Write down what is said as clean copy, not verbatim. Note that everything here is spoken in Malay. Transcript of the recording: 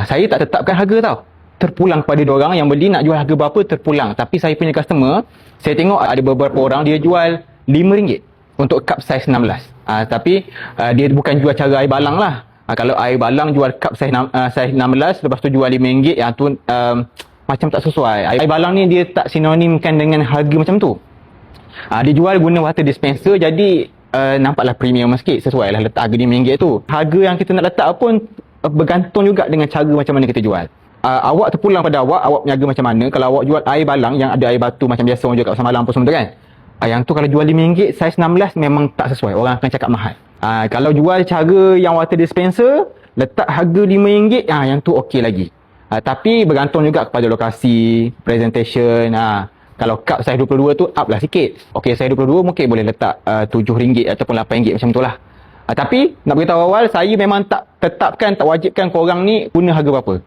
Saya tak tetapkan harga tau. Terpulang pada diorang yang beli nak jual harga berapa terpulang. Tapi saya punya customer, saya tengok ada beberapa orang dia jual RM5 untuk cup saiz 16. Tapi dia bukan jual cara air balang lah. Kalau air balang jual cup saiz 16, lepas tu jual RM5, yang tu macam tak sesuai. Air balang ni dia tak sinonimkan dengan harga macam tu. Dia jual guna water dispenser, jadi nampaklah premium sikit, sesuai lah letak harga RM5 tu. Harga yang kita nak letak pun bergantung juga dengan cara macam mana kita jual. Awak terpulang pada awak berniaga macam mana. Kalau awak jual air balang yang ada air batu macam biasa orang jual kat pasar malam apa semua tu kan, yang tu kalau jual RM5 saiz 16 memang tak sesuai, orang akan cakap mahal. Kalau jual cara yang water dispenser, letak harga RM5, yang tu okey lagi. Tapi bergantung juga kepada lokasi, presentation. Kalau cup saiz 22 tu up lah sikit. Okey, saiz 22 mungkin boleh letak RM7 ataupun RM8 macam tu lah. Tapi nak beritahu awal, saya memang tak tetapkan, tak wajibkan korang ni guna harga berapa.